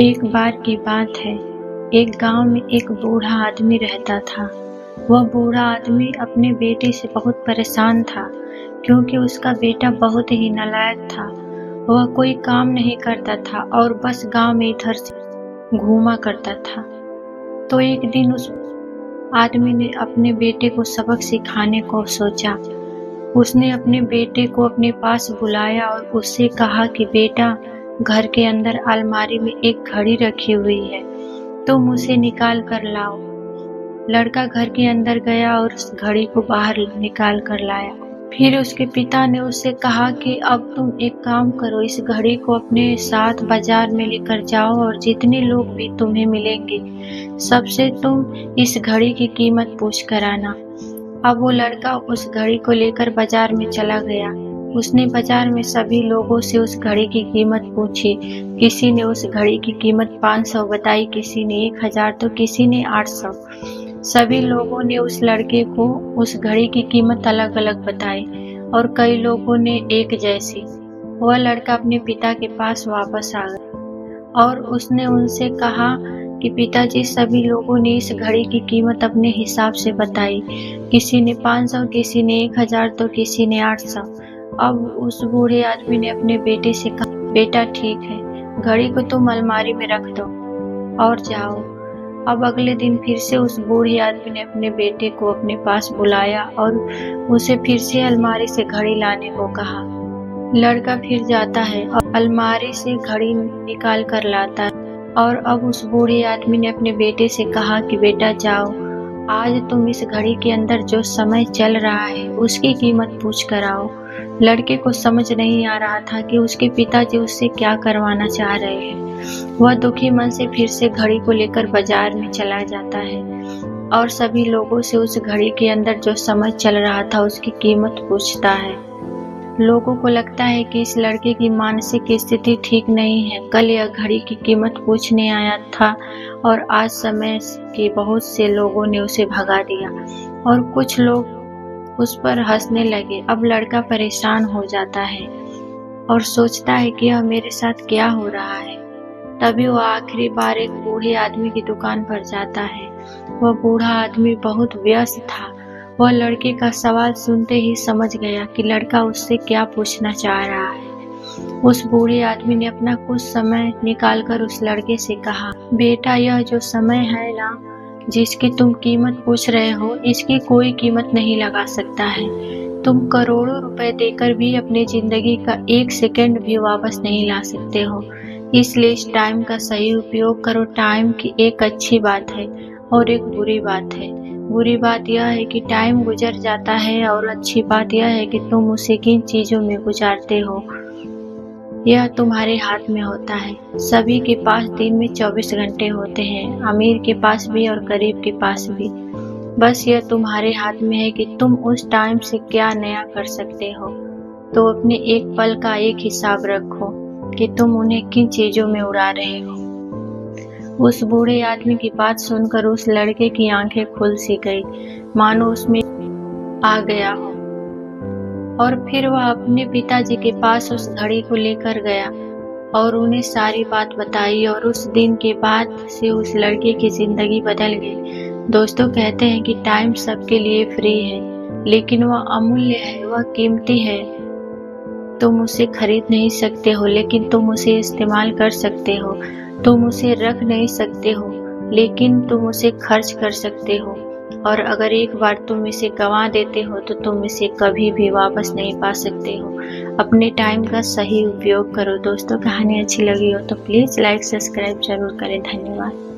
एक बार की बात है, एक गांव में एक बूढ़ा आदमी रहता था। वह बूढ़ा आदमी अपने बेटे से बहुत परेशान था, क्योंकि उसका बेटा बहुत ही नालायक था। वह कोई काम नहीं करता था और बस गांव में इधर से घूमा करता था। तो एक दिन उस आदमी ने अपने बेटे को सबक सिखाने को सोचा। उसने अपने बेटे को अपने पास बुलाया और उससे कहा कि बेटा, घर के अंदर अलमारी में एक घड़ी रखी हुई है, तुम उसे निकाल कर लाओ। लड़का घर के अंदर गया और उस घड़ी को बाहर निकाल कर लाया। फिर उसके पिता ने उससे कहा कि अब तुम एक काम करो, इस घड़ी को अपने साथ बाजार में लेकर जाओ और जितने लोग भी तुम्हें मिलेंगे सबसे तुम इस घड़ी की कीमत पूछ कर आना। अब वो लड़का उस घड़ी को लेकर बाजार में चला गया। उसने बाजार में सभी लोगों से उस घड़ी की कीमत पूछी। किसी ने उस घड़ी की कीमत 500 बताई, किसी ने 1000 तो किसी ने 800। सभी लोगों ने उस लड़के को उस घड़ी की कीमत अलग अलग बताई और कई लोगों ने एक जैसी। वह लड़का अपने पिता के पास वापस आ गया और उसने उनसे कहा कि पिताजी, सभी लोगों ने इस घड़ी की कीमत अपने हिसाब से बताई। किसी ने 500, किसी ने 1000 तो किसी ने 800। अब उस बूढ़े आदमी ने अपने बेटे से कहा, बेटा ठीक है, घड़ी को तुम अलमारी में रख दो और जाओ। अब अगले दिन फिर से उस बूढ़े आदमी ने अपने बेटे को अपने पास बुलाया और उसे फिर से अलमारी से घड़ी लाने को कहा। लड़का फिर जाता है और अलमारी से घड़ी निकाल कर लाता है। और अब उस बूढ़े आदमी ने अपने बेटे से कहा कि बेटा जाओ, आज तुम इस घड़ी के अंदर जो समय चल रहा है उसकी कीमत पूछ कर आओ। लड़के को समझ नहीं आ रहा था कि उसके पिताजी उससे क्या करवाना चाह रहे हैं। वह दुखी मन से फिर से घड़ी को लेकर बाजार में चला जाता है और सभी लोगों से उस घड़ी के अंदर जो समय चल रहा था उसकी कीमत पूछता है। लोगों को लगता है कि इस लड़के की मानसिक स्थिति ठीक नहीं है। कल यह घड़ी की कीमत पूछने आया था और आज समय के बहुत से लोगों ने उसे भगा दिया और कुछ लोग उस पर हंसने लगे। अब लड़का परेशान हो जाता है और सोचता है कि यह मेरे साथ क्या हो रहा है। तभी वह आखिरी बार एक बूढ़े आदमी की दुकान पर जाता है। वह बूढ़ा आदमी बहुत व्यस्त था। वह लड़के का सवाल सुनते ही समझ गया कि लड़का उससे क्या पूछना चाह रहा है। उस बूढ़े आदमी ने अपना कुछ समय निकालकर उस लड़के से कहा, बेटा, यह जो समय है ना, जिसकी तुम कीमत पूछ रहे हो, इसकी कोई कीमत नहीं लगा सकता है। तुम करोड़ों रुपए देकर भी अपनी जिंदगी का एक सेकंड भी वापस नहीं ला सकते हो। इसलिए इस टाइम का सही उपयोग करो। टाइम की एक अच्छी बात है और एक बुरी बात है। बुरी बात यह है कि टाइम गुजर जाता है और अच्छी बात यह है कि तुम उसे किन चीजों में गुजारते हो, यह तुम्हारे हाथ में होता है। सभी के पास दिन में 24 घंटे होते हैं, अमीर के पास भी और गरीब के पास भी। बस यह तुम्हारे हाथ में है कि तुम उस टाइम से क्या नया कर सकते हो। तो अपने एक पल का एक हिसाब रखो कि तुम उन्हें किन चीजों में उड़ा रहे हो। उस बूढ़े आदमी की बात सुनकर उस लड़के की आंखें खुल सी गई, मानो उसमें आ गया हो। और फिर वह अपने पिताजी के पास उस घड़ी को लेकर गया और उन्हें सारी बात बताई और उस दिन के बाद से उस लड़के की जिंदगी बदल गई। दोस्तों, कहते हैं कि टाइम सबके लिए फ्री है, लेकिन वह अमूल्य है, वह कीमती है। तुम उसे खरीद नहीं सकते हो, लेकिन तुम उसे इस्तेमाल कर सकते हो। तुम उसे रख नहीं सकते हो, लेकिन तुम उसे खर्च कर सकते हो। और अगर एक बार तुम इसे गंवा देते हो तो तुम इसे कभी भी वापस नहीं पा सकते हो। अपने टाइम का सही उपयोग करो। दोस्तों, कहानी अच्छी लगी हो तो प्लीज़ लाइक सब्सक्राइब जरूर करें। धन्यवाद।